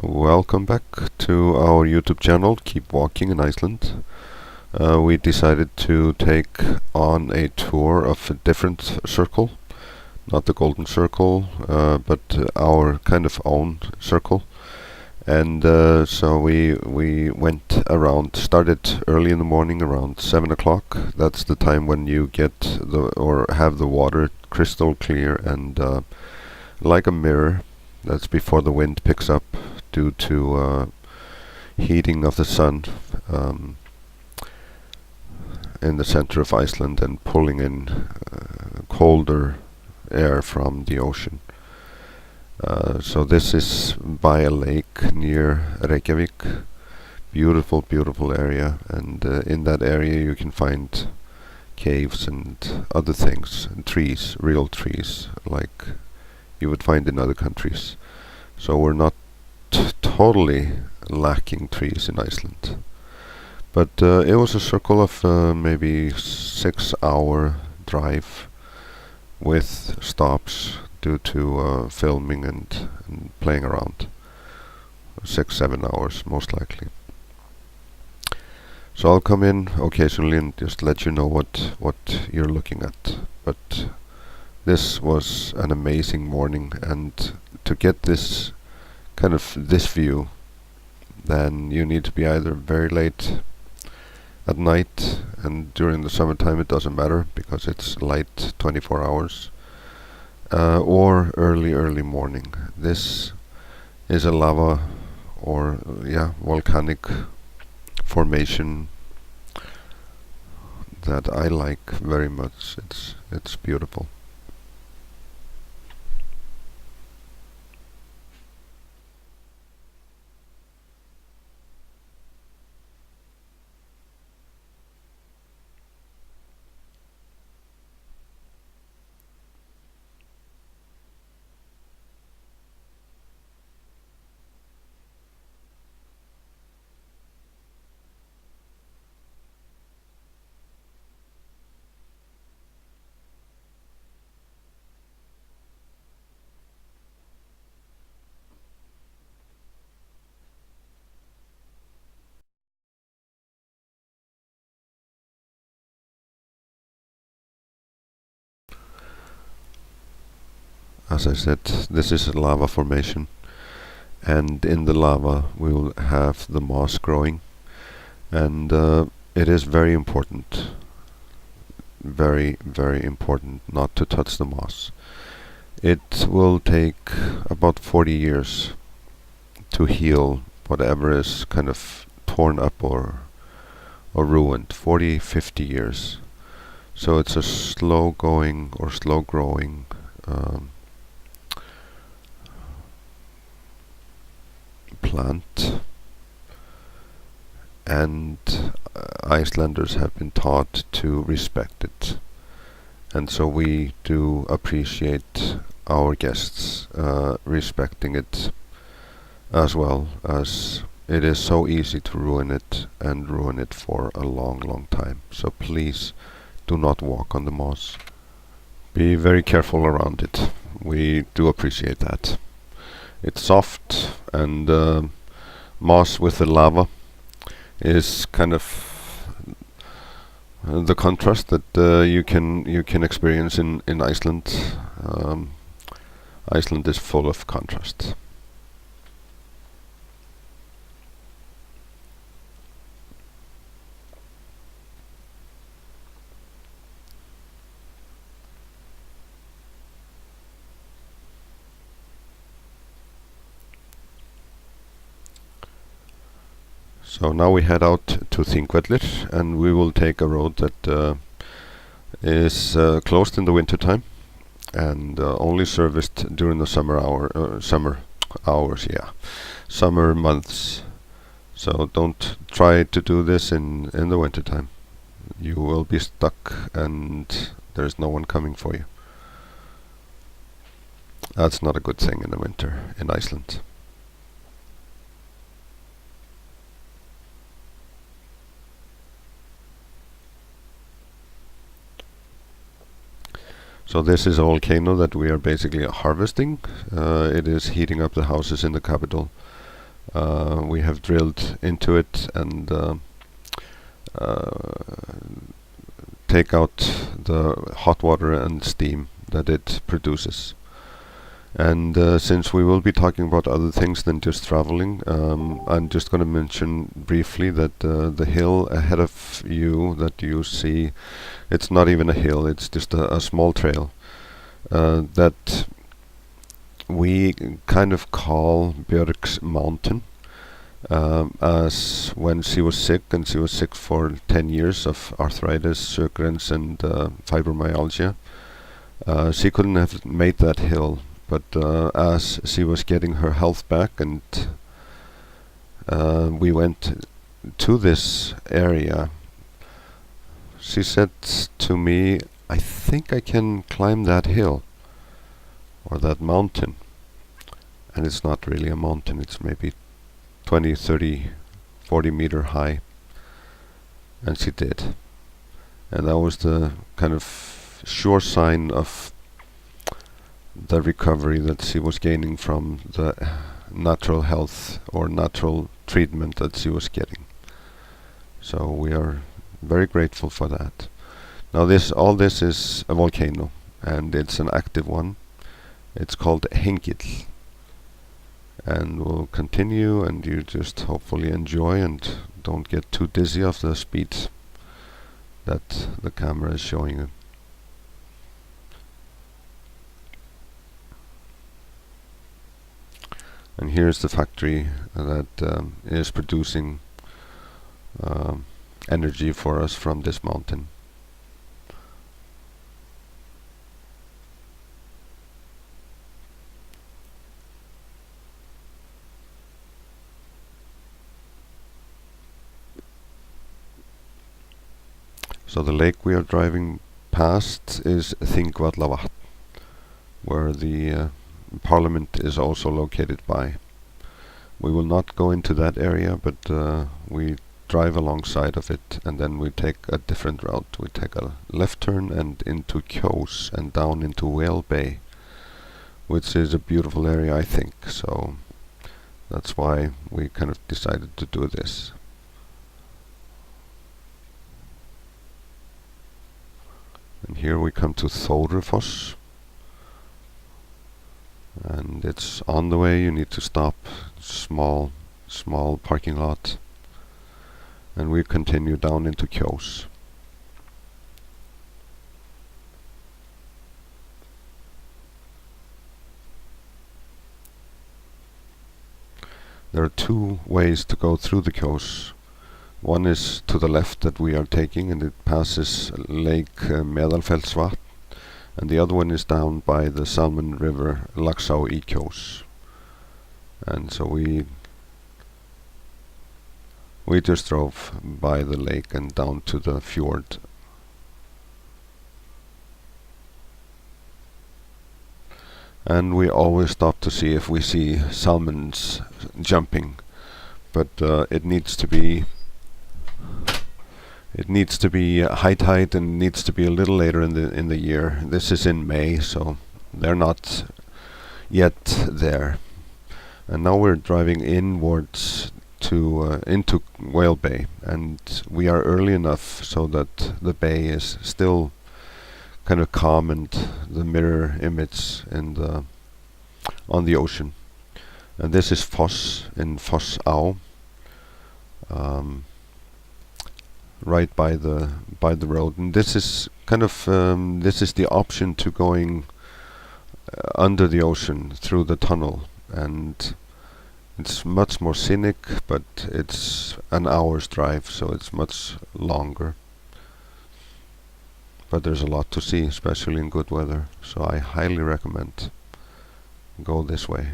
Welcome back to our YouTube channel, Keep Walking in Iceland. We decided to take on a tour of a different circle, not the Golden Circle, but our kind of own circle. And so we went around, started early in the morning around 7 o'clock. That's the time when you get have the water crystal clear and like a mirror. That's before the wind picks up due to heating of the sun in the center of Iceland and pulling in colder air from the ocean. So this is by a lake near Reykjavik. Beautiful, beautiful area, and in that area you can find caves and other things, and trees, real trees, like you would find in other countries. So we're not totally lacking trees in Iceland. But it was a circle of maybe 6 hour drive with stops due to filming and playing around. 6-7 hours most likely. So I'll come in occasionally and just let you know what you're looking at. But this was an amazing morning, and to get this view, then you need to be either very late at night, and during the summertime it doesn't matter because it's light 24 hours, or early morning. This is a volcanic formation that I like very much. It's beautiful. As I said, this is a lava formation, and in the lava we will have the moss growing, and it is very important, very important not to touch the moss. It will take about 40 years to heal whatever is kind of torn up or ruined. 40-50 years. So it's a slow going or slow growing plant, and Icelanders have been taught to respect it, and so we do appreciate our guests respecting it, as well as it is so easy to ruin it, and ruin it for a long time. So please do not walk on the moss. Be very careful around it. We do appreciate that. It's soft, and moss with the lava is kind of the contrast that you can experience in Iceland. Iceland is full of contrast. So now we head out to Þingvellir, and we will take a road that is closed in the winter time and only serviced during the summer months. So don't try to do this in the winter time. You will be stuck, and there's no one coming for you. That's not a good thing in the winter in Iceland. So this is a volcano that we are basically harvesting. It is heating up the houses in the capital We have drilled into it and uh, take out the hot water and steam that it produces. And since we will be talking about other things than just traveling, I'm just going to mention briefly that the hill ahead of you that you see, it's not even a hill, it's just a small trail that we kind of call Björk's Mountain. As when she was sick, and she was sick for 10 years of arthritis, Sjogren's and fibromyalgia, she couldn't have made that hill. But as she was getting her health back, and we went to this area, she said to me, I think I can climb that hill or that mountain. And it's not really a mountain, it's maybe 20, 30, 40 meter high. And she did. And that was the kind of sure sign of the recovery that she was gaining from the natural health or natural treatment that she was getting. So we are very grateful for that. Now all this is a volcano, and it's an active one. It's called Hengill. And we'll continue, and you just hopefully enjoy and don't get too dizzy of the speed that the camera is showing you. And here's the factory that is producing energy for us from this mountain. So the lake we are driving past is Thingvallavatn, where the Parliament is also located by. We will not go into that area, but we drive alongside of it, and then we take a different route. We take a left turn and into Kjos and down into Whale Bay, which is a beautiful area, I think. So that's why we kind of decided to do this. And here we come to Hraunfossar. And it's on the way. You need to stop. Small parking lot. And we continue down into Kjos. There are two ways to go through the Kjos. One is to the left that we are taking, and it passes Lake Meðalfellsvatn, and the other one is down by the Salmon River, Laxá í Kjos. And so we just drove by the lake and down to the fjord. And we always stop to see if we see salmons jumping, but it needs to be high tide, and needs to be a little later in the year. This is in May, so they're not yet there. And now we're driving inwards to into Whale Bay, and we are early enough so that the bay is still kind of calm, and the mirror image in the on the ocean. And this is Foss in Fossá, right by the road. And this is kind of this is the option to going under the ocean through the tunnel, and it's much more scenic, but it's an hour's drive, so it's much longer. But there's a lot to see, especially in good weather, so I highly recommend go this way.